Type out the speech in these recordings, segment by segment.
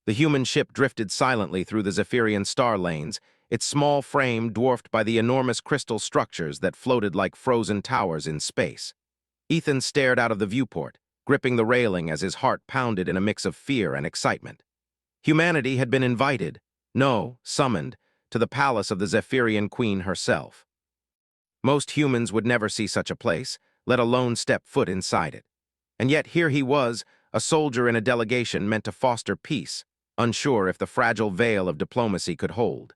The human ship drifted silently through the Zephyrian star lanes, its small frame dwarfed by the enormous crystal structures that floated like frozen towers in space. Ethan stared out of the viewport, gripping the railing as his heart pounded in a mix of fear and excitement. Humanity had been invited, no, summoned, to the palace of the Zephyrian queen herself. Most humans would never see such a place, let alone step foot inside it. And yet here he was, a soldier in a delegation meant to foster peace, unsure if the fragile veil of diplomacy could hold.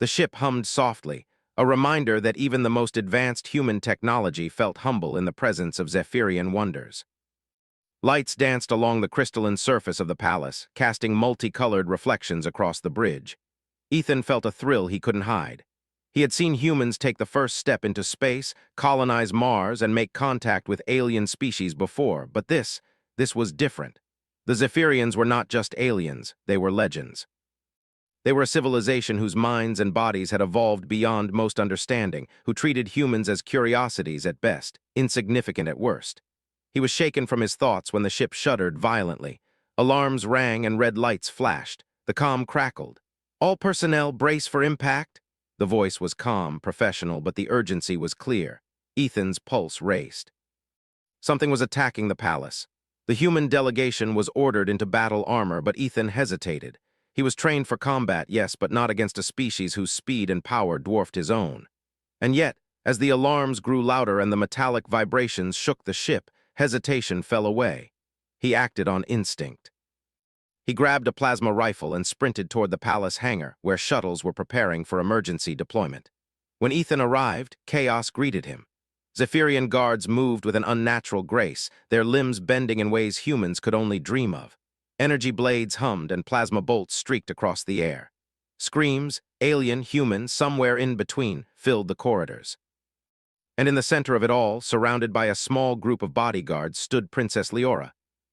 The ship hummed softly, a reminder that even the most advanced human technology felt humble in the presence of Zephyrian wonders. Lights danced along the crystalline surface of the palace, casting multicolored reflections across the bridge. Ethan felt a thrill he couldn't hide. He had seen humans take the first step into space, colonize Mars, and make contact with alien species before, but this was different. The Zephyrians were not just aliens, they were legends. They were a civilization whose minds and bodies had evolved beyond most understanding, who treated humans as curiosities at best, insignificant at worst. He was shaken from his thoughts when the ship shuddered violently. Alarms rang and red lights flashed. The comm crackled. "All personnel brace for impact." The voice was calm, professional, but the urgency was clear. Ethan's pulse raced. Something was attacking the palace. The human delegation was ordered into battle armor, but Ethan hesitated. He was trained for combat, yes, but not against a species whose speed and power dwarfed his own. And yet, as the alarms grew louder and the metallic vibrations shook the ship, hesitation fell away. He acted on instinct. He grabbed a plasma rifle and sprinted toward the palace hangar, where shuttles were preparing for emergency deployment. When Ethan arrived, chaos greeted him. Zephyrian guards moved with an unnatural grace, their limbs bending in ways humans could only dream of. Energy blades hummed and plasma bolts streaked across the air. Screams, alien, human, somewhere in between, filled the corridors. And in the center of it all, surrounded by a small group of bodyguards, stood Princess Leora.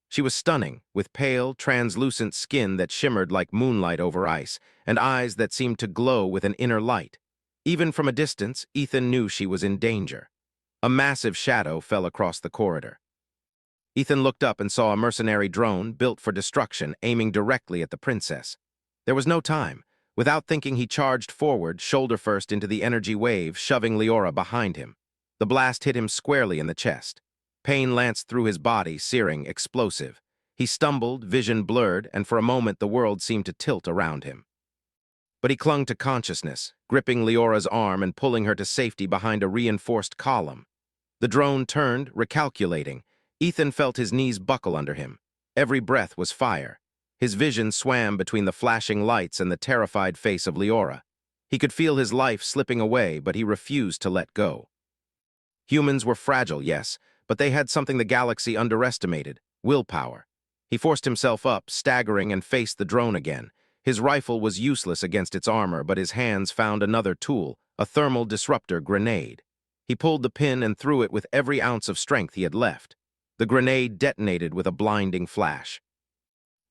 She was stunning, with pale, translucent skin that shimmered like moonlight over ice, and eyes that seemed to glow with an inner light. Even from a distance, Ethan knew she was in danger. A massive shadow fell across the corridor. Ethan looked up and saw a mercenary drone built for destruction aiming directly at the princess. There was no time. Without thinking, he charged forward, shoulder first into the energy wave, shoving Leora behind him. The blast hit him squarely in the chest. Pain lanced through his body, searing, explosive. He stumbled, vision blurred, and for a moment the world seemed to tilt around him. But he clung to consciousness, gripping Leora's arm and pulling her to safety behind a reinforced column. The drone turned, recalculating. Ethan felt his knees buckle under him. Every breath was fire. His vision swam between the flashing lights and the terrified face of Leora. He could feel his life slipping away, but he refused to let go. Humans were fragile, yes, but they had something the galaxy underestimated: willpower. He forced himself up, staggering, and faced the drone again. His rifle was useless against its armor, but his hands found another tool, a thermal disruptor grenade. He pulled the pin and threw it with every ounce of strength he had left. The grenade detonated with a blinding flash.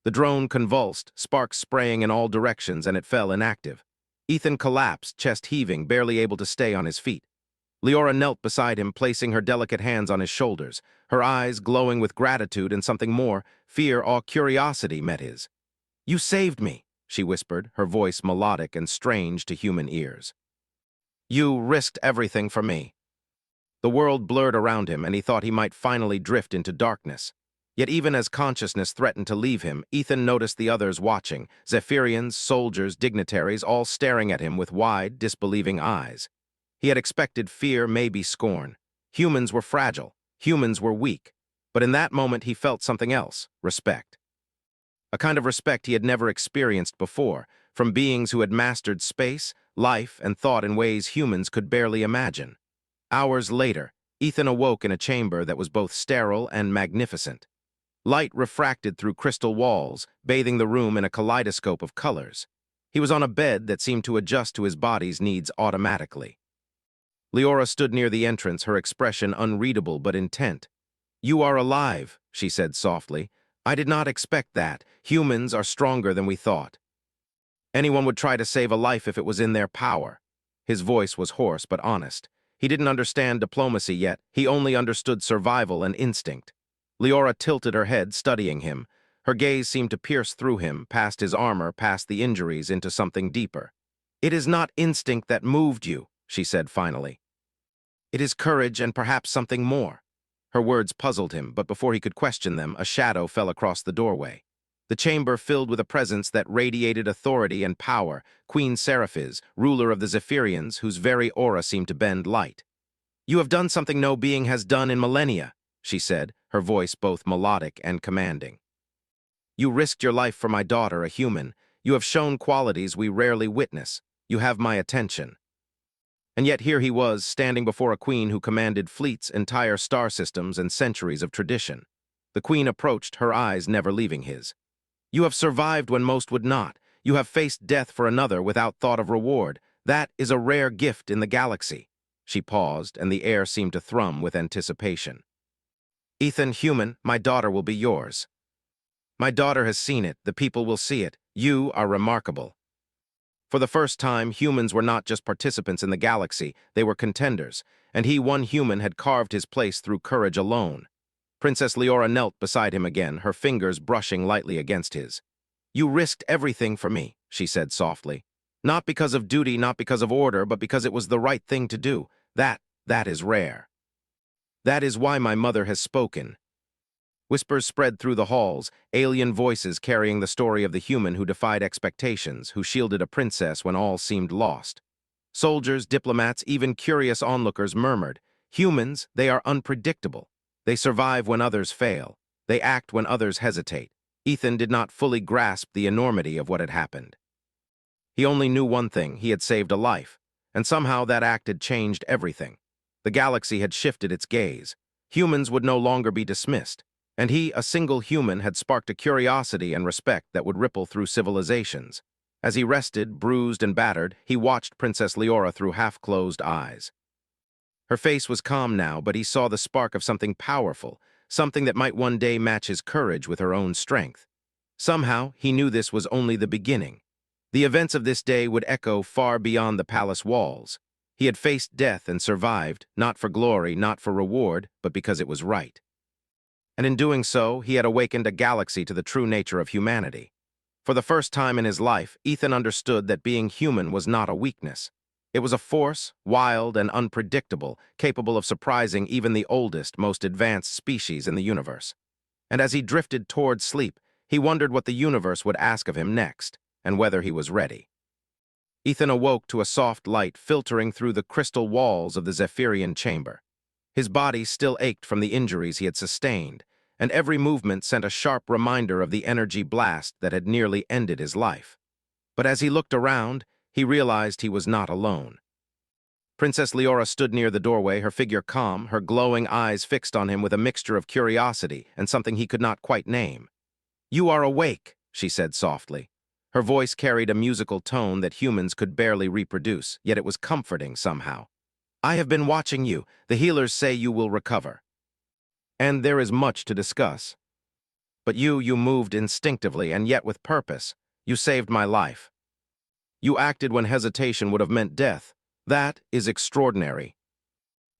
The drone convulsed, sparks spraying in all directions, and it fell inactive. Ethan collapsed, chest heaving, barely able to stay on his feet. Leora knelt beside him, placing her delicate hands on his shoulders. Her eyes, glowing with gratitude and something more, fear, awe, curiosity, met his. "You saved me," she whispered, her voice melodic and strange to human ears. "You risked everything for me." The world blurred around him, and he thought he might finally drift into darkness. Yet even as consciousness threatened to leave him, Ethan noticed the others watching, Zephyrians, soldiers, dignitaries, all staring at him with wide, disbelieving eyes. He had expected fear, maybe scorn. Humans were fragile. Humans were weak. But in that moment he felt something else: respect. A kind of respect he had never experienced before, from beings who had mastered space, life, and thought in ways humans could barely imagine. Hours later, Ethan awoke in a chamber that was both sterile and magnificent. Light refracted through crystal walls, bathing the room in a kaleidoscope of colors. He was on a bed that seemed to adjust to his body's needs automatically. Leora stood near the entrance, her expression unreadable but intent. "You are alive," she said softly. "I did not expect that. Humans are stronger than we thought." Anyone would try to save a life if it was in their power. His voice was hoarse but honest. He didn't understand diplomacy yet. He only understood survival and instinct. Leora tilted her head, studying him. Her gaze seemed to pierce through him, past his armor, past the injuries, into something deeper. "It is not instinct that moved you," she said finally. "It is courage and perhaps something more." Her words puzzled him, but before he could question them, a shadow fell across the doorway. The chamber filled with a presence that radiated authority and power, Queen Seraphis, ruler of the Zephyrians, whose very aura seemed to bend light. "You have done something no being has done in millennia," she said, her voice both melodic and commanding. "You risked your life for my daughter, a human. You have shown qualities we rarely witness. You have my attention." And yet here he was, standing before a queen who commanded fleets, entire star systems, and centuries of tradition. The queen approached, her eyes never leaving his. "You have survived when most would not. You have faced death for another without thought of reward. That is a rare gift in the galaxy." She paused, and the air seemed to thrum with anticipation. "Ethan, human, my daughter will be yours. My daughter has seen it, the people will see it. You are remarkable." For the first time, humans were not just participants in the galaxy, they were contenders, and he, one human, had carved his place through courage alone. Princess Leora knelt beside him again, her fingers brushing lightly against his. "You risked everything for me," she said softly. "Not because of duty, not because of order, but because it was the right thing to do. That is rare. That is why my mother has spoken." Whispers spread through the halls, alien voices carrying the story of the human who defied expectations, who shielded a princess when all seemed lost. Soldiers, diplomats, even curious onlookers murmured, "Humans, they are unpredictable. They survive when others fail. They act when others hesitate." Ethan did not fully grasp the enormity of what had happened. He only knew one thing: he had saved a life, and somehow that act had changed everything. The galaxy had shifted its gaze. Humans would no longer be dismissed. And he, a single human, had sparked a curiosity and respect that would ripple through civilizations. As he rested, bruised and battered, he watched Princess Leora through half-closed eyes. Her face was calm now, but he saw the spark of something powerful, something that might one day match his courage with her own strength. Somehow, he knew this was only the beginning. The events of this day would echo far beyond the palace walls. He had faced death and survived, not for glory, not for reward, but because it was right. And in doing so, he had awakened a galaxy to the true nature of humanity. For the first time in his life, Ethan understood that being human was not a weakness. It was a force, wild and unpredictable, capable of surprising even the oldest, most advanced species in the universe. And as he drifted toward sleep, he wondered what the universe would ask of him next, and whether he was ready. Ethan awoke to a soft light filtering through the crystal walls of the Zephyrian chamber. His body still ached from the injuries he had sustained, and every movement sent a sharp reminder of the energy blast that had nearly ended his life. But as he looked around, he realized he was not alone. Princess Leora stood near the doorway, her figure calm, her glowing eyes fixed on him with a mixture of curiosity and something he could not quite name. "You are awake," she said softly. Her voice carried a musical tone that humans could barely reproduce, yet it was comforting somehow. "I have been watching you. The healers say you will recover. And there is much to discuss. But you moved instinctively and yet with purpose. You saved my life. You acted when hesitation would have meant death. That is extraordinary."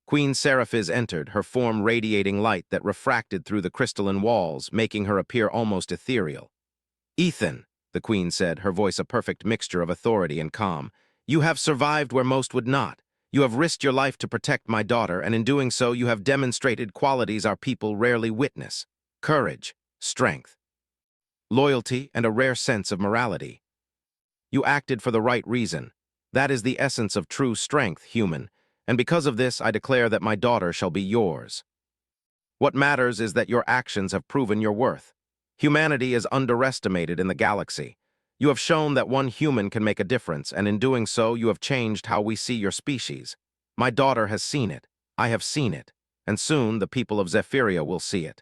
Queen Seraphis entered, her form radiating light that refracted through the crystalline walls, making her appear almost ethereal. "Ethan," the queen said, her voice a perfect mixture of authority and calm, "you have survived where most would not. You have risked your life to protect my daughter, and in doing so you have demonstrated qualities our people rarely witness: courage, strength, loyalty, and a rare sense of morality. You acted for the right reason. That is the essence of true strength, human, and because of this I declare that my daughter shall be yours. What matters is that your actions have proven your worth. Humanity is underestimated in the galaxy. You have shown that one human can make a difference, and in doing so you have changed how we see your species. My daughter has seen it. I have seen it. And soon the people of Zephyria will see it.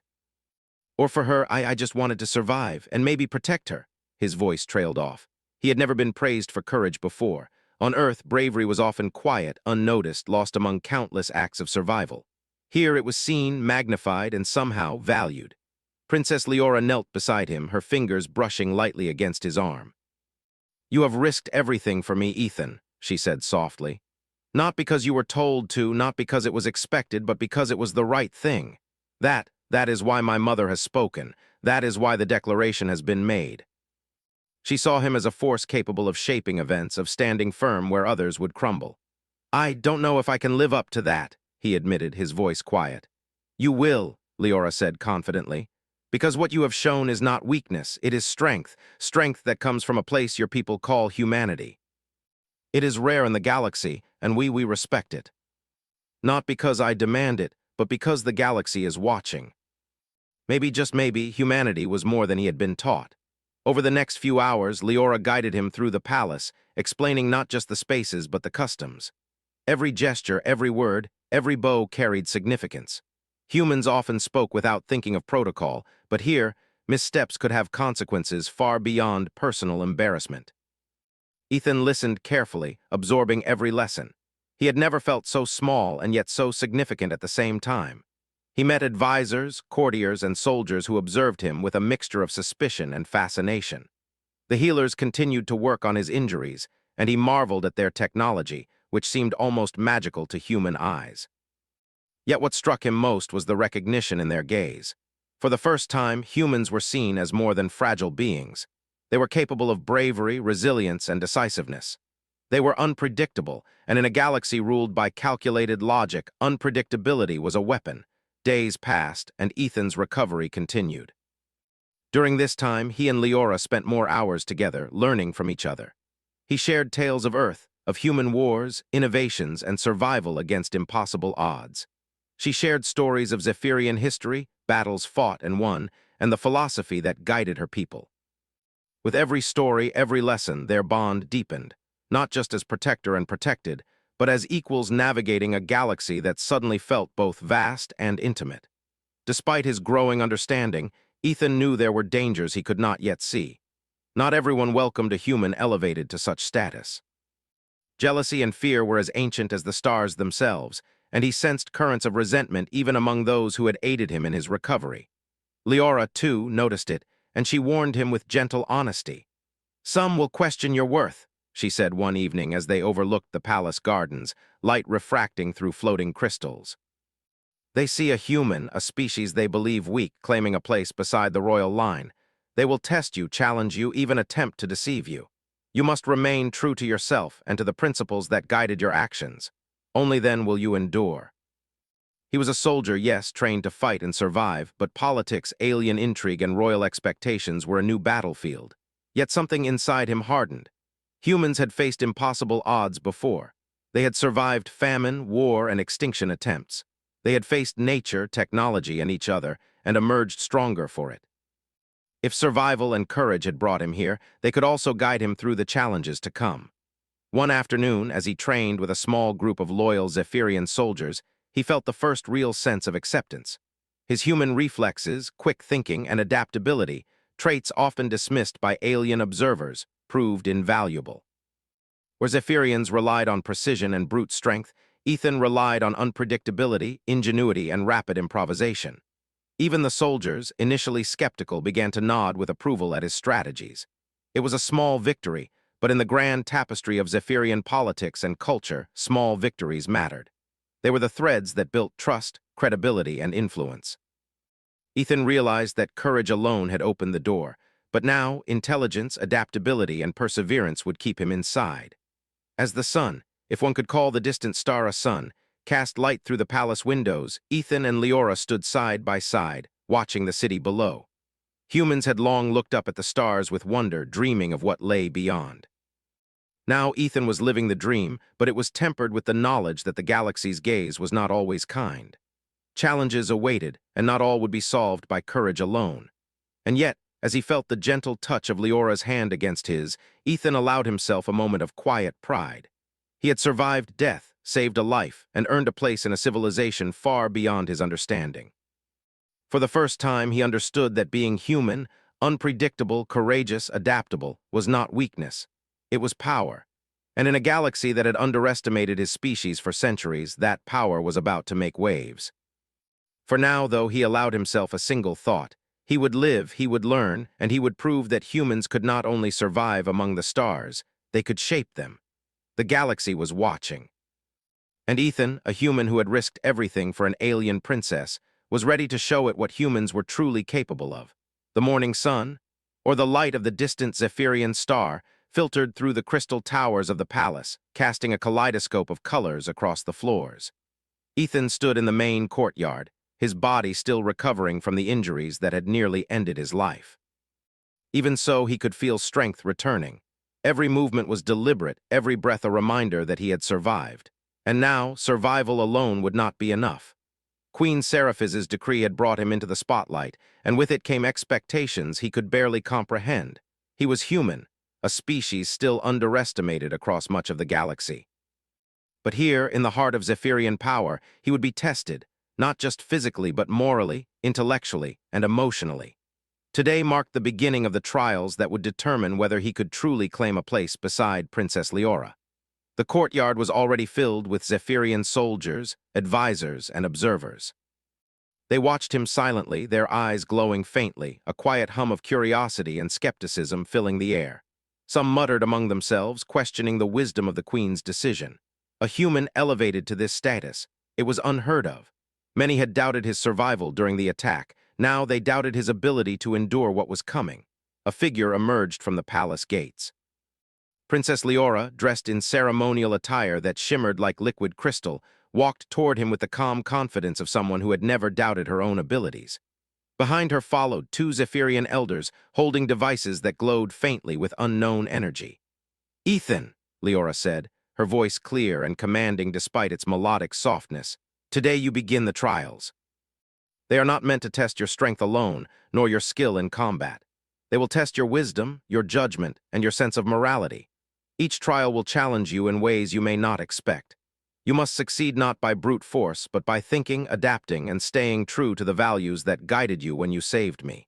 Or for her, I just wanted to survive, and maybe protect her." His voice trailed off. He had never been praised for courage before. On Earth, bravery was often quiet, unnoticed, lost among countless acts of survival. Here it was seen, magnified, and somehow valued. Princess Leora knelt beside him, her fingers brushing lightly against his arm. "You have risked everything for me, Ethan," she said softly. "Not because you were told to, not because it was expected, but because it was the right thing. That is why my mother has spoken. That is why the declaration has been made. She saw him as a force capable of shaping events, of standing firm where others would crumble. "I don't know if I can live up to that," he admitted, his voice quiet. "You will," Leora said confidently, "because what you have shown is not weakness, it is strength, strength that comes from a place your people call humanity. It is rare in the galaxy, and we respect it. Not because I demand it, but because the galaxy is watching." Maybe, just maybe, humanity was more than he had been taught. Over the next few hours, Leora guided him through the palace, explaining not just the spaces but the customs. Every gesture, every word, every bow carried significance. Humans often spoke without thinking of protocol, but here, missteps could have consequences far beyond personal embarrassment. Ethan listened carefully, absorbing every lesson. He had never felt so small and yet so significant at the same time. He met advisors, courtiers, and soldiers who observed him with a mixture of suspicion and fascination. The healers continued to work on his injuries, and he marveled at their technology, which seemed almost magical to human eyes. Yet what struck him most was the recognition in their gaze. For the first time, humans were seen as more than fragile beings. They were capable of bravery, resilience, and decisiveness. They were unpredictable, and in a galaxy ruled by calculated logic, unpredictability was a weapon. Days passed, and Ethan's recovery continued. During this time, he and Leora spent more hours together, learning from each other. He shared tales of Earth, of human wars, innovations, and survival against impossible odds. She shared stories of Zephyrian history, battles fought and won, and the philosophy that guided her people. With every story, every lesson, their bond deepened, not just as protector and protected, but as equals navigating a galaxy that suddenly felt both vast and intimate. Despite his growing understanding, Ethan knew there were dangers he could not yet see. Not everyone welcomed a human elevated to such status. Jealousy and fear were as ancient as the stars themselves, and he sensed currents of resentment even among those who had aided him in his recovery. Leora, too, noticed it, and she warned him with gentle honesty. "Some will question your worth," she said one evening as they overlooked the palace gardens, light refracting through floating crystals. "They see a human, a species they believe weak, claiming a place beside the royal line. They will test you, challenge you, even attempt to deceive you. You must remain true to yourself and to the principles that guided your actions. Only then will you endure." He was a soldier, yes, trained to fight and survive, but politics, alien intrigue, and royal expectations were a new battlefield. Yet something inside him hardened. Humans had faced impossible odds before. They had survived famine, war, and extinction attempts. They had faced nature, technology, and each other, and emerged stronger for it. If survival and courage had brought him here, they could also guide him through the challenges to come. One afternoon, as he trained with a small group of loyal Zephyrian soldiers, he felt the first real sense of acceptance. His human reflexes, quick thinking, and adaptability, traits often dismissed by alien observers, proved invaluable. Where Zephyrians relied on precision and brute strength, Ethan relied on unpredictability, ingenuity, and rapid improvisation. Even the soldiers, initially skeptical, began to nod with approval at his strategies. It was a small victory, but in the grand tapestry of Zephyrian politics and culture, small victories mattered. They were the threads that built trust, credibility, and influence. Ethan realized that courage alone had opened the door, but now intelligence, adaptability, and perseverance would keep him inside. As the sun, if one could call the distant star a sun, cast light through the palace windows, Ethan and Leora stood side by side, watching the city below. Humans had long looked up at the stars with wonder, dreaming of what lay beyond. Now Ethan was living the dream, but it was tempered with the knowledge that the galaxy's gaze was not always kind. Challenges awaited, and not all would be solved by courage alone. And yet, as he felt the gentle touch of Leora's hand against his, Ethan allowed himself a moment of quiet pride. He had survived death, saved a life, and earned a place in a civilization far beyond his understanding. For the first time, he understood that being human, unpredictable, courageous, adaptable, was not weakness. It was power. And in a galaxy that had underestimated his species for centuries, that power was about to make waves. For now, though, he allowed himself a single thought. He would live, he would learn, and he would prove that humans could not only survive among the stars, they could shape them. The galaxy was watching. And Ethan, a human who had risked everything for an alien princess, was ready to show it what humans were truly capable of. The morning sun, or the light of the distant Zephyrian star filtered through the crystal towers of the palace, casting a kaleidoscope of colors across the floors. Ethan stood in the main courtyard, his body still recovering from the injuries that had nearly ended his life. Even so, he could feel strength returning. Every movement was deliberate, every breath a reminder that he had survived. And now, survival alone would not be enough. Queen Seraphis's decree had brought him into the spotlight, and with it came expectations he could barely comprehend. He was human, a species still underestimated across much of the galaxy. But here, in the heart of Zephyrian power, he would be tested, not just physically but morally, intellectually, and emotionally. Today marked the beginning of the trials that would determine whether he could truly claim a place beside Princess Leora. The courtyard was already filled with Zephyrian soldiers, advisors, and observers. They watched him silently, their eyes glowing faintly, a quiet hum of curiosity and skepticism filling the air. Some muttered among themselves, questioning the wisdom of the queen's decision. A human elevated to this status. It was unheard of. Many had doubted his survival during the attack. Now they doubted his ability to endure what was coming. A figure emerged from the palace gates. Princess Leora, dressed in ceremonial attire that shimmered like liquid crystal, walked toward him with the calm confidence of someone who had never doubted her own abilities. Behind her followed two Zephyrian elders, holding devices that glowed faintly with unknown energy. "Ethan," Leora said, her voice clear and commanding despite its melodic softness, "today you begin the trials. They are not meant to test your strength alone, nor your skill in combat. They will test your wisdom, your judgment, and your sense of morality. Each trial will challenge you in ways you may not expect. You must succeed not by brute force, but by thinking, adapting, and staying true to the values that guided you when you saved me."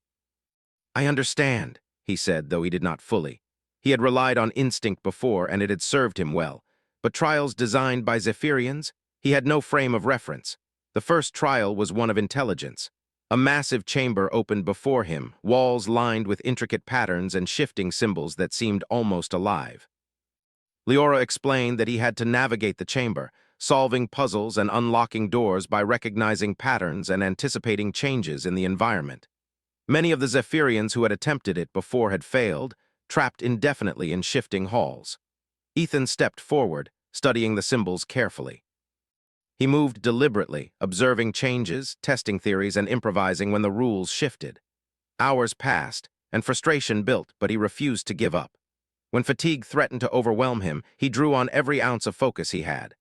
"I understand," he said, though he did not fully. He had relied on instinct before, and it had served him well. But trials designed by Zephyrians? He had no frame of reference. The first trial was one of intelligence. A massive chamber opened before him, walls lined with intricate patterns and shifting symbols that seemed almost alive. Leora explained that he had to navigate the chamber, solving puzzles and unlocking doors by recognizing patterns and anticipating changes in the environment. Many of the Zephyrians who had attempted it before had failed, trapped indefinitely in shifting halls. Ethan stepped forward, studying the symbols carefully. He moved deliberately, observing changes, testing theories, and improvising when the rules shifted. Hours passed, and frustration built, but he refused to give up. When fatigue threatened to overwhelm him, he drew on every ounce of focus he had.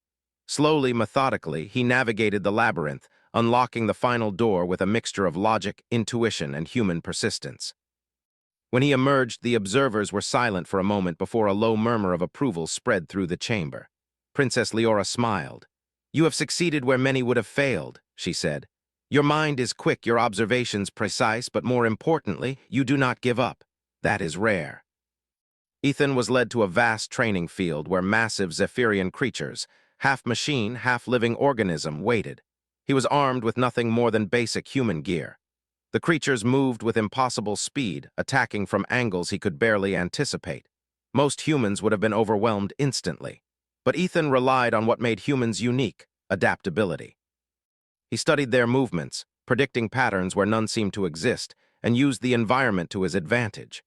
Slowly, methodically, he navigated the labyrinth, unlocking the final door with a mixture of logic, intuition, and human persistence. When he emerged, the observers were silent for a moment before a low murmur of approval spread through the chamber. Princess Leora smiled. "You have succeeded where many would have failed," she said. "Your mind is quick, your observations precise, but more importantly, you do not give up. That is rare." Ethan was led to a vast training field where massive Zephyrian creatures, half machine, half living organism, waited. He was armed with nothing more than basic human gear. The creatures moved with impossible speed, attacking from angles he could barely anticipate. Most humans would have been overwhelmed instantly. But Ethan relied on what made humans unique: adaptability. He studied their movements, predicting patterns where none seemed to exist, and used the environment to his advantage.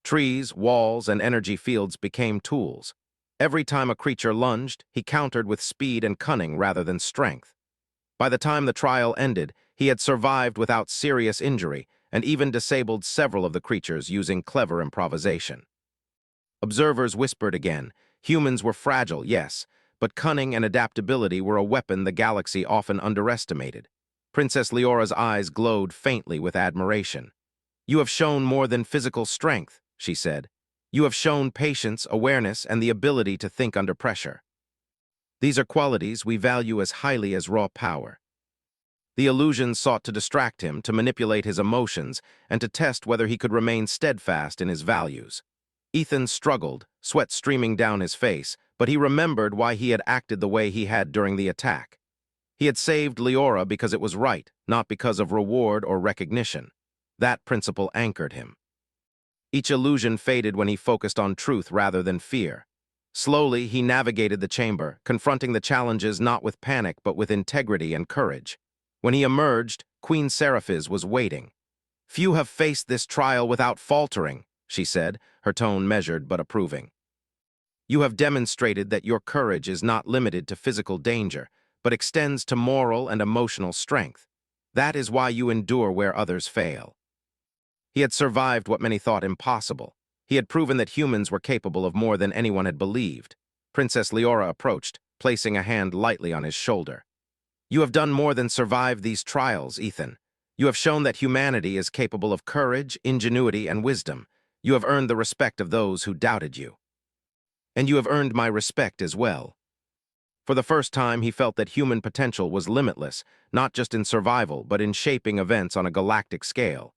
Trees, walls, and energy fields became tools. Every time a creature lunged, he countered with speed and cunning rather than strength. By the time the trial ended, he had survived without serious injury, and even disabled several of the creatures using clever improvisation. Observers whispered again. Humans were fragile, yes, but cunning and adaptability were a weapon the galaxy often underestimated. Princess Leora's eyes glowed faintly with admiration. "You have shown more than physical strength," she said. "You have shown patience, awareness, and the ability to think under pressure. These are qualities we value as highly as raw power." The illusions sought to distract him, to manipulate his emotions, and to test whether he could remain steadfast in his values. Ethan struggled, sweat streaming down his face, but he remembered why he had acted the way he had during the attack. He had saved Leora because it was right, not because of reward or recognition. That principle anchored him. Each illusion faded when he focused on truth rather than fear. Slowly, he navigated the chamber, confronting the challenges not with panic but with integrity and courage. When he emerged, Queen Seraphis was waiting. Few have faced this trial without faltering, she said, her tone measured but approving. You have demonstrated that your courage is not limited to physical danger, but extends to moral and emotional strength. That is why you endure where others fail. He had survived what many thought impossible. He had proven that humans were capable of more than anyone had believed. Princess Leora approached, placing a hand lightly on his shoulder. You have done more than survive these trials, Ethan. You have shown that humanity is capable of courage, ingenuity, and wisdom. You have earned the respect of those who doubted you. And you have earned my respect as well. For the first time, he felt that human potential was limitless, not just in survival, but in shaping events on a galactic scale.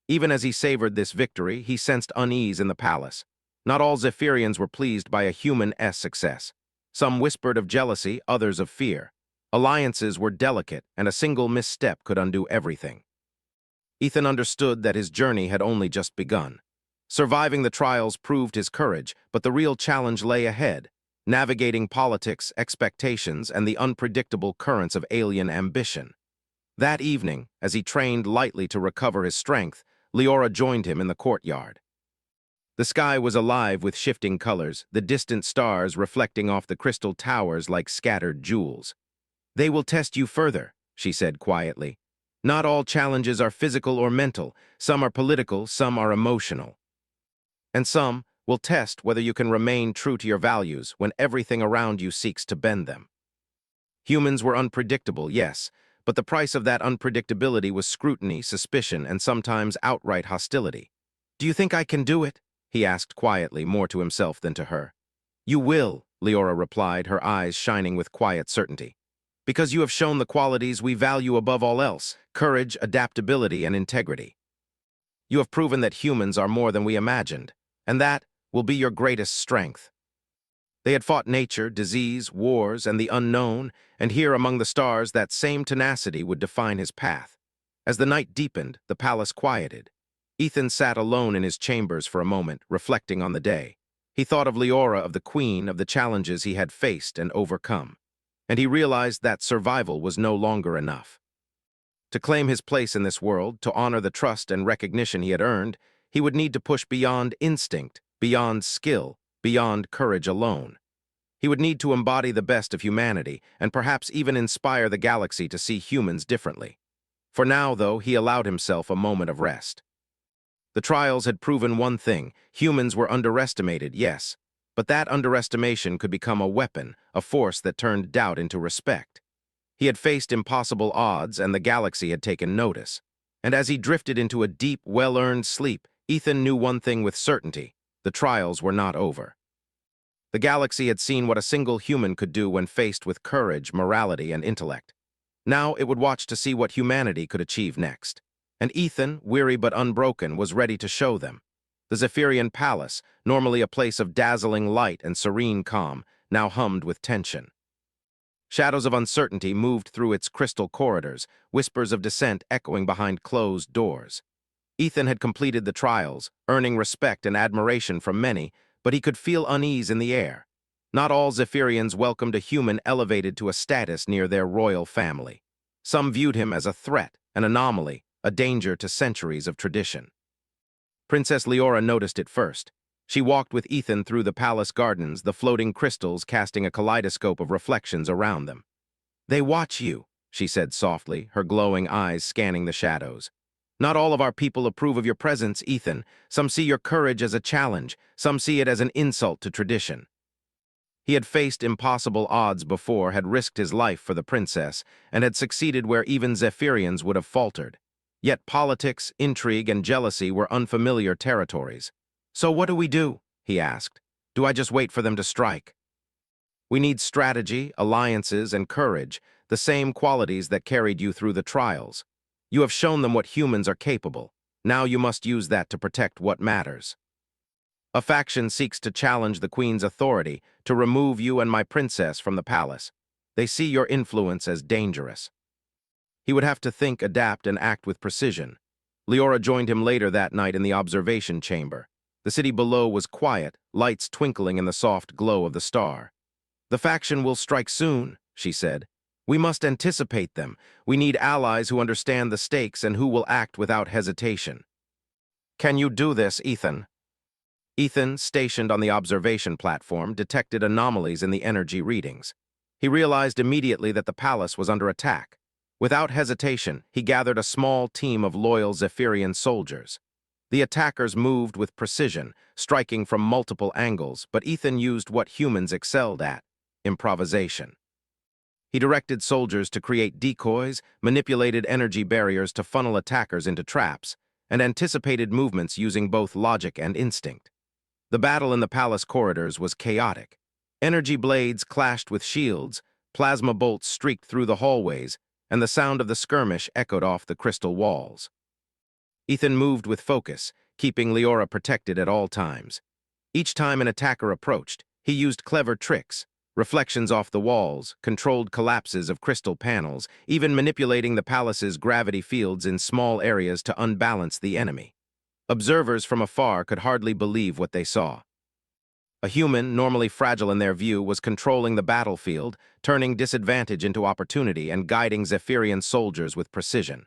Even as he savored this victory, he sensed unease in the palace. Not all Zephyrians were pleased by a human-esque success. Some whispered of jealousy, others of fear. Alliances were delicate, and a single misstep could undo everything. Ethan understood that his journey had only just begun. Surviving the trials proved his courage, but the real challenge lay ahead, navigating politics, expectations, and the unpredictable currents of alien ambition. That evening, as he trained lightly to recover his strength, Leora joined him in the courtyard. The sky was alive with shifting colors, the distant stars reflecting off the crystal towers like scattered jewels. They will test you further, she said quietly. Not all challenges are physical or mental. Some are political, some are emotional. And some will test whether you can remain true to your values when everything around you seeks to bend them. Humans were unpredictable, yes, but the price of that unpredictability was scrutiny, suspicion, and sometimes outright hostility. Do you think I can do it? He asked quietly, more to himself than to her. You will, Leora replied, her eyes shining with quiet certainty. Because you have shown the qualities we value above all else, courage, adaptability, and integrity. You have proven that humans are more than we imagined, and that will be your greatest strength. They had fought nature, disease, wars, and the unknown, and here among the stars that same tenacity would define his path. As the night deepened, the palace quieted. Ethan sat alone in his chambers for a moment, reflecting on the day. He thought of Leora, of the queen, of the challenges he had faced and overcome. And he realized that survival was no longer enough. To claim his place in this world, to honor the trust and recognition he had earned, he would need to push beyond instinct, beyond skill, beyond courage alone. He would need to embody the best of humanity, and perhaps even inspire the galaxy to see humans differently. For now, though, he allowed himself a moment of rest. The trials had proven one thing: humans were underestimated, yes, but that underestimation could become a weapon, a force that turned doubt into respect. He had faced impossible odds, and the galaxy had taken notice. And as he drifted into a deep, well-earned sleep, Ethan knew one thing with certainty: the trials were not over. The galaxy had seen what a single human could do when faced with courage, morality, and intellect. Now it would watch to see what humanity could achieve next. And Ethan, weary but unbroken, was ready to show them. The Zephyrian palace, normally a place of dazzling light and serene calm, now hummed with tension. Shadows of uncertainty moved through its crystal corridors, whispers of dissent echoing behind closed doors. Ethan had completed the trials, earning respect and admiration from many, but he could feel unease in the air. Not all Zephyrians welcomed a human elevated to a status near their royal family. Some viewed him as a threat, an anomaly, a danger to centuries of tradition. Princess Leora noticed it first. She walked with Ethan through the palace gardens, the floating crystals casting a kaleidoscope of reflections around them. They watch you, she said softly, her glowing eyes scanning the shadows. Not all of our people approve of your presence, Ethan. Some see your courage as a challenge, some see it as an insult to tradition. He had faced impossible odds before, had risked his life for the princess, and had succeeded where even Zephyrians would have faltered. Yet politics, intrigue, and jealousy were unfamiliar territories. So what do we do? He asked. Do I just wait for them to strike? We need strategy, alliances, and courage, the same qualities that carried you through the trials. You have shown them what humans are capable. Now you must use that to protect what matters. A faction seeks to challenge the Queen's authority, to remove you and my princess from the palace. They see your influence as dangerous. He would have to think, adapt, and act with precision. Leora joined him later that night in the observation chamber. The city below was quiet, lights twinkling in the soft glow of the star. The faction will strike soon, she said. We must anticipate them. We need allies who understand the stakes and who will act without hesitation. Can you do this, Ethan? Ethan, stationed on the observation platform, detected anomalies in the energy readings. He realized immediately that the palace was under attack. Without hesitation, he gathered a small team of loyal Zephyrian soldiers. The attackers moved with precision, striking from multiple angles, but Ethan used what humans excelled at: improvisation. He directed soldiers to create decoys, manipulated energy barriers to funnel attackers into traps, and anticipated movements using both logic and instinct. The battle in the palace corridors was chaotic. Energy blades clashed with shields, plasma bolts streaked through the hallways, and the sound of the skirmish echoed off the crystal walls. Ethan moved with focus, keeping Leora protected at all times. Each time an attacker approached, he used clever tricks: reflections off the walls, controlled collapses of crystal panels, even manipulating the palace's gravity fields in small areas to unbalance the enemy. Observers from afar could hardly believe what they saw. A human, normally fragile in their view, was controlling the battlefield, turning disadvantage into opportunity and guiding Zephyrian soldiers with precision.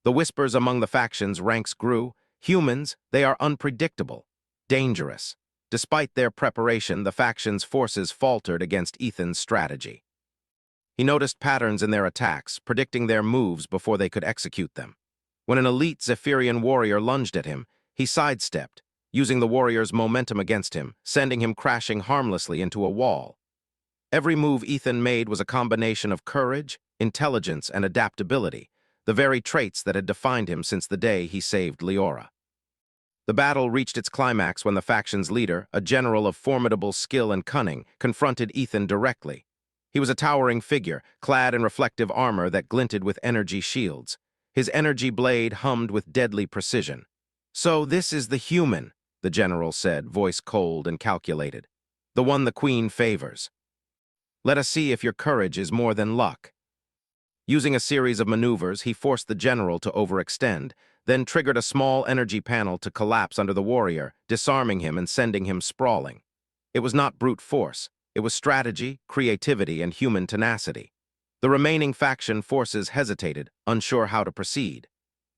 The whispers among the factions' ranks grew. Humans, they are unpredictable, dangerous. Despite their preparation, the factions' forces faltered against Ethan's strategy. He noticed patterns in their attacks, predicting their moves before they could execute them. When an elite Zephyrian warrior lunged at him, he sidestepped, using the warrior's momentum against him, sending him crashing harmlessly into a wall. Every move Ethan made was a combination of courage, intelligence, and adaptability, the very traits that had defined him since the day he saved Leora. The battle reached its climax when the faction's leader, a general of formidable skill and cunning, confronted Ethan directly. He was a towering figure, clad in reflective armor that glinted with energy shields. His energy blade hummed with deadly precision. "So this is the human," the general said, voice cold and calculated. "The one the queen favors. Let us see if your courage is more than luck." Using a series of maneuvers, he forced the general to overextend, then triggered a small energy panel to collapse under the warrior, disarming him and sending him sprawling. It was not brute force. It was strategy, creativity, and human tenacity. The remaining faction forces hesitated, unsure how to proceed.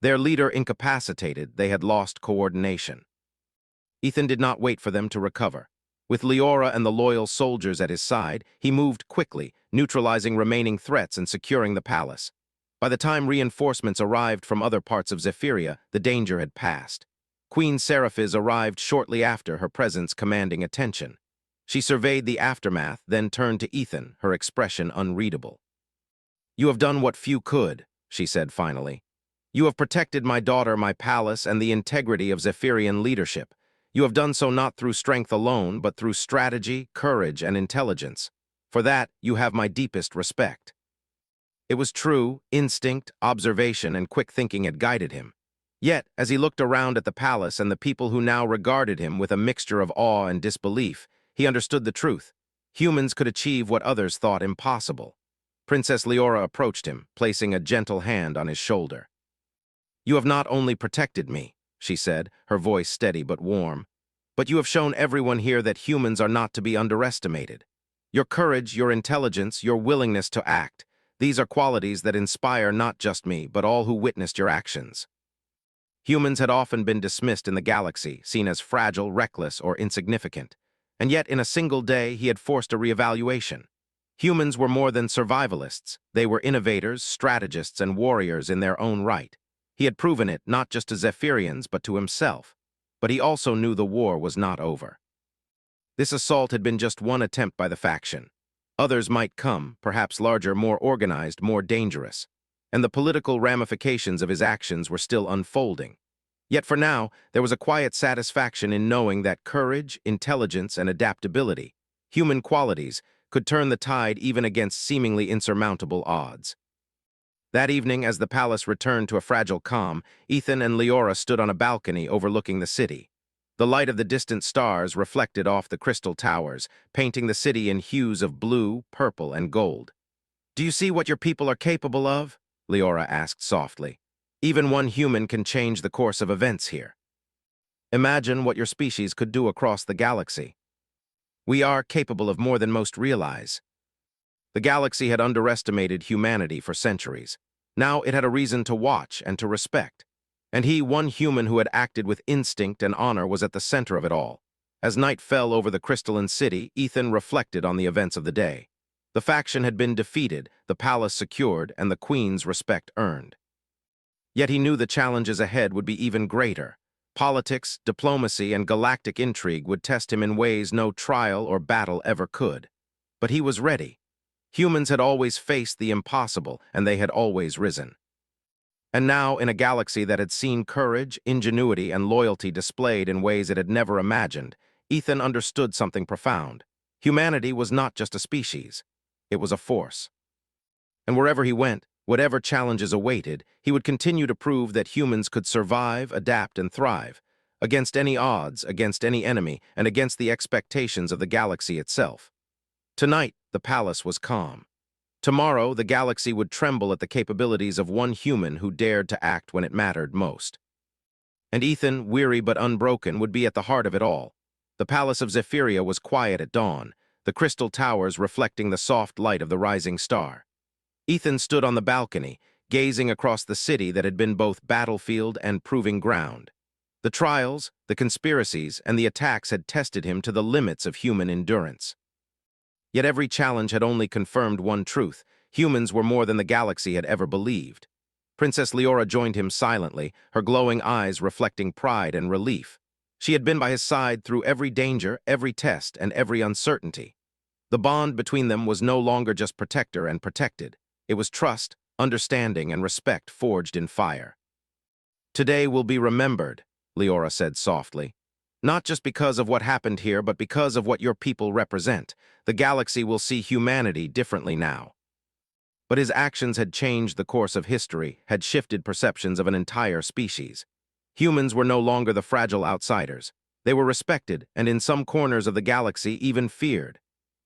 Their leader incapacitated, they had lost coordination. Ethan did not wait for them to recover. With Leora and the loyal soldiers at his side, he moved quickly, neutralizing remaining threats and securing the palace. By the time reinforcements arrived from other parts of Zephyria, the danger had passed. Queen Seraphis arrived shortly after, her presence commanding attention. She surveyed the aftermath, then turned to Ethan, her expression unreadable. "You have done what few could," she said finally. "You have protected my daughter, my palace, and the integrity of Zephyrian leadership. You have done so not through strength alone, but through strategy, courage, and intelligence. For that, you have my deepest respect." It was true, instinct, observation, and quick thinking had guided him. Yet, as he looked around at the palace and the people who now regarded him with a mixture of awe and disbelief, he understood the truth. Humans could achieve what others thought impossible. Princess Leora approached him, placing a gentle hand on his shoulder. "You have not only protected me," she said, her voice steady but warm, "but you have shown everyone here that humans are not to be underestimated. Your courage, your intelligence, your willingness to act, these are qualities that inspire not just me, but all who witnessed your actions." Humans had often been dismissed in the galaxy, seen as fragile, reckless, or insignificant. And yet, in a single day, he had forced a reevaluation. Humans were more than survivalists. They were innovators, strategists, and warriors in their own right. He had proven it not just to Zephyrians, but to himself. But he also knew the war was not over. This assault had been just one attempt by the faction. Others might come, perhaps larger, more organized, more dangerous. And the political ramifications of his actions were still unfolding. Yet for now, there was a quiet satisfaction in knowing that courage, intelligence, and adaptability, human qualities, could turn the tide even against seemingly insurmountable odds. That evening, as the palace returned to a fragile calm, Ethan and Leora stood on a balcony overlooking the city. The light of the distant stars reflected off the crystal towers, painting the city in hues of blue, purple, and gold. "Do you see what your people are capable of?" Leora asked softly. "Even one human can change the course of events here. Imagine what your species could do across the galaxy. We are capable of more than most realize." The galaxy had underestimated humanity for centuries. Now it had a reason to watch and to respect. And he, one human who had acted with instinct and honor, was at the center of it all. As night fell over the crystalline city, Ethan reflected on the events of the day. The faction had been defeated, the palace secured, and the queen's respect earned. Yet he knew the challenges ahead would be even greater. Politics, diplomacy, and galactic intrigue would test him in ways no trial or battle ever could. But he was ready. Humans had always faced the impossible, and they had always risen. And now, in a galaxy that had seen courage, ingenuity, and loyalty displayed in ways it had never imagined, Ethan understood something profound. Humanity was not just a species. It was a force. And wherever he went, whatever challenges awaited, he would continue to prove that humans could survive, adapt, and thrive, against any odds, against any enemy, and against the expectations of the galaxy itself. Tonight, the palace was calm. Tomorrow, the galaxy would tremble at the capabilities of one human who dared to act when it mattered most. And Ethan, weary but unbroken, would be at the heart of it all. The palace of Zephyria was quiet at dawn, the crystal towers reflecting the soft light of the rising star. Ethan stood on the balcony, gazing across the city that had been both battlefield and proving ground. The trials, the conspiracies, and the attacks had tested him to the limits of human endurance. Yet every challenge had only confirmed one truth: humans were more than the galaxy had ever believed. Princess Leora joined him silently, her glowing eyes reflecting pride and relief. She had been by his side through every danger, every test, and every uncertainty. The bond between them was no longer just protector and protected. It was trust, understanding, and respect forged in fire. "Today will be remembered," Leora said softly. "Not just because of what happened here, but because of what your people represent. The galaxy will see humanity differently now." But his actions had changed the course of history, had shifted perceptions of an entire species. Humans were no longer the fragile outsiders. They were respected, and in some corners of the galaxy even feared.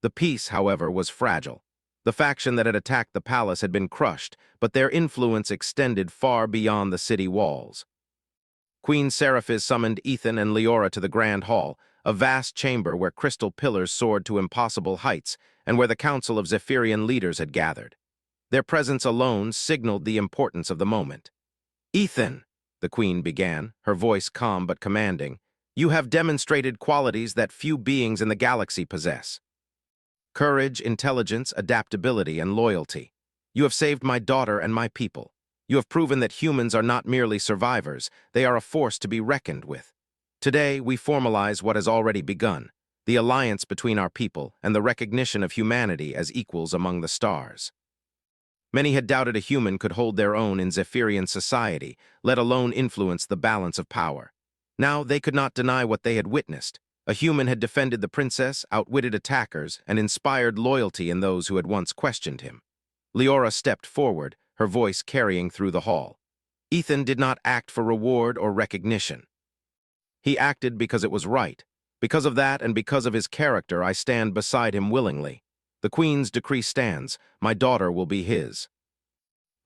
The peace, however, was fragile. The faction that had attacked the palace had been crushed, but their influence extended far beyond the city walls. Queen Seraphis summoned Ethan and Leora to the Grand Hall, a vast chamber where crystal pillars soared to impossible heights and where the council of Zephyrian leaders had gathered. Their presence alone signaled the importance of the moment. "Ethan," the queen began, her voice calm but commanding, "you have demonstrated qualities that few beings in the galaxy possess. Courage, intelligence, adaptability, and loyalty. You have saved my daughter and my people. You have proven that humans are not merely survivors, they are a force to be reckoned with. Today, we formalize what has already begun, the alliance between our people and the recognition of humanity as equals among the stars." Many had doubted a human could hold their own in Zephyrian society, let alone influence the balance of power. Now they could not deny what they had witnessed. A human had defended the princess, outwitted attackers, and inspired loyalty in those who had once questioned him. Leora stepped forward, her voice carrying through the hall. Ethan did not act for reward or recognition. He acted because it was right. Because of that and because of his character, I stand beside him willingly. The queen's decree stands. My daughter will be his.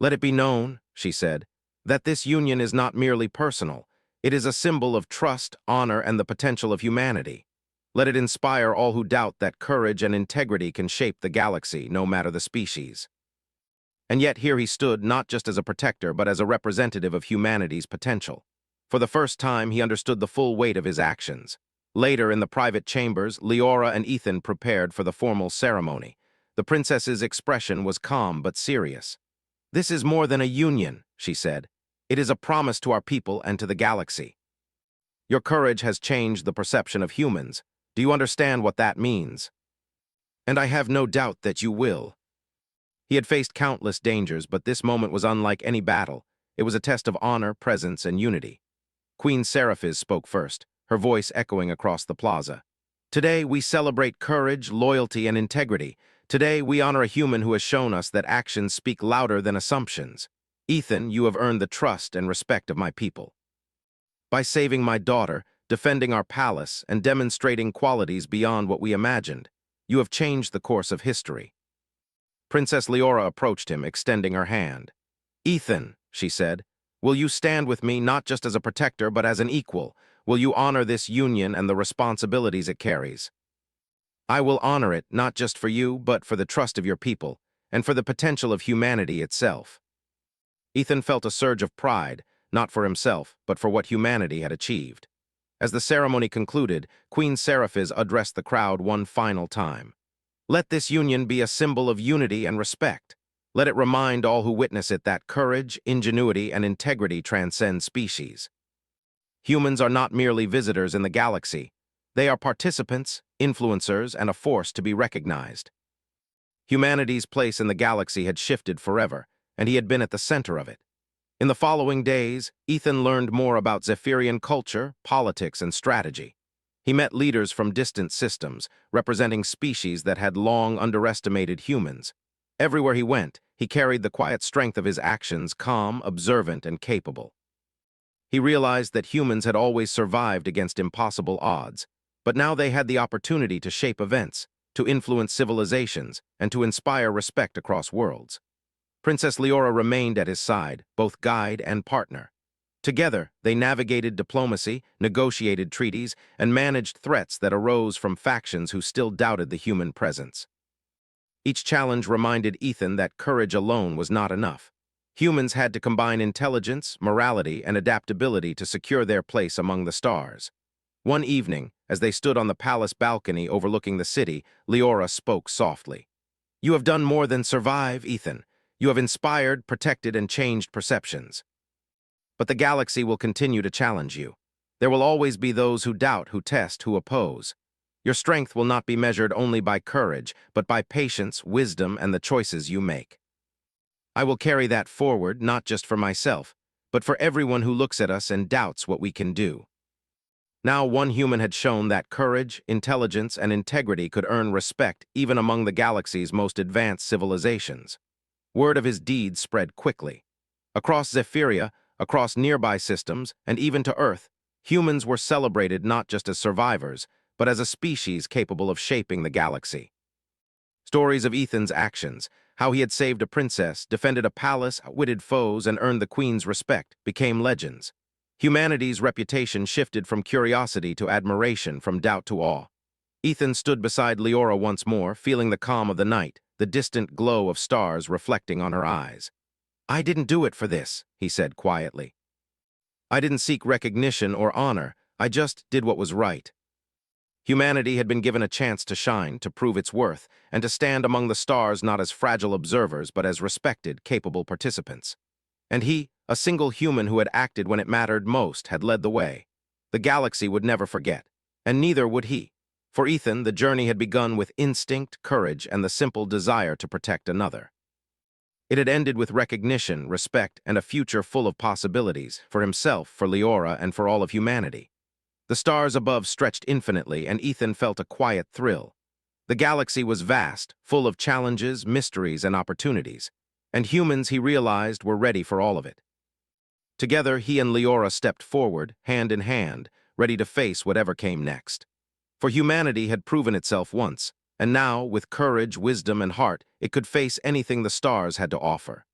"Let it be known," she said, "that this union is not merely personal. It is a symbol of trust, honor, and the potential of humanity. Let it inspire all who doubt that courage and integrity can shape the galaxy, no matter the species." And yet here he stood, not just as a protector, but as a representative of humanity's potential. For the first time, he understood the full weight of his actions. Later, in the private chambers, Leora and Ethan prepared for the formal ceremony. The princess's expression was calm but serious. "This is more than a union," she said. "It is a promise to our people and to the galaxy. Your courage has changed the perception of humans. Do you understand what that means? And I have no doubt that you will." He had faced countless dangers, but this moment was unlike any battle. It was a test of honor, presence, and unity. Queen Seraphis spoke first, her voice echoing across the plaza. "Today we celebrate courage, loyalty, and integrity. Today we honor a human who has shown us that actions speak louder than assumptions. Ethan, you have earned the trust and respect of my people. By saving my daughter, defending our palace, and demonstrating qualities beyond what we imagined, you have changed the course of history." Princess Leora approached him, extending her hand. "Ethan," she said, "will you stand with me not just as a protector but as an equal? Will you honor this union and the responsibilities it carries?" I will honor it not just for you, but for the trust of your people, and for the potential of humanity itself. Ethan felt a surge of pride, not for himself, but for what humanity had achieved. As the ceremony concluded, Queen Seraphis addressed the crowd one final time. Let this union be a symbol of unity and respect. Let it remind all who witness it that courage, ingenuity, and integrity transcend species. Humans are not merely visitors in the galaxy. They are participants, influencers, and a force to be recognized. Humanity's place in the galaxy had shifted forever, and he had been at the center of it. In the following days, Ethan learned more about Zephyrian culture, politics, and strategy. He met leaders from distant systems, representing species that had long underestimated humans. Everywhere he went, he carried the quiet strength of his actions, calm, observant, and capable. He realized that humans had always survived against impossible odds, but now they had the opportunity to shape events, to influence civilizations, and to inspire respect across worlds. Princess Leora remained at his side, both guide and partner. Together, they navigated diplomacy, negotiated treaties, and managed threats that arose from factions who still doubted the human presence. Each challenge reminded Ethan that courage alone was not enough. Humans had to combine intelligence, morality, and adaptability to secure their place among the stars. One evening, as they stood on the palace balcony overlooking the city, Leora spoke softly. "You have done more than survive, Ethan. You have inspired, protected, and changed perceptions. But the galaxy will continue to challenge you. There will always be those who doubt, who test, who oppose. Your strength will not be measured only by courage, but by patience, wisdom, and the choices you make. I will carry that forward, not just for myself, but for everyone who looks at us and doubts what we can do." Now one human had shown that courage, intelligence, and integrity could earn respect even among the galaxy's most advanced civilizations. Word of his deeds spread quickly. Across Zephyria, across nearby systems, and even to Earth, humans were celebrated not just as survivors, but as a species capable of shaping the galaxy. Stories of Ethan's actions, how he had saved a princess, defended a palace, outwitted foes, and earned the queen's respect, became legends. Humanity's reputation shifted from curiosity to admiration, from doubt to awe. Ethan stood beside Leora once more, feeling the calm of the night, the distant glow of stars reflecting on her eyes. "I didn't do it for this," he said quietly. "I didn't seek recognition or honor. I just did what was right." Humanity had been given a chance to shine, to prove its worth, and to stand among the stars not as fragile observers, but as respected, capable participants. And he, a single human who had acted when it mattered most, had led the way. The galaxy would never forget, and neither would he. For Ethan, the journey had begun with instinct, courage, and the simple desire to protect another. It had ended with recognition, respect, and a future full of possibilities, for himself, for Leora, and for all of humanity. The stars above stretched infinitely, and Ethan felt a quiet thrill. The galaxy was vast, full of challenges, mysteries, and opportunities, and humans, he realized, were ready for all of it. Together, he and Leora stepped forward, hand in hand, ready to face whatever came next. For humanity had proven itself once, and now, with courage, wisdom, and heart, it could face anything the stars had to offer.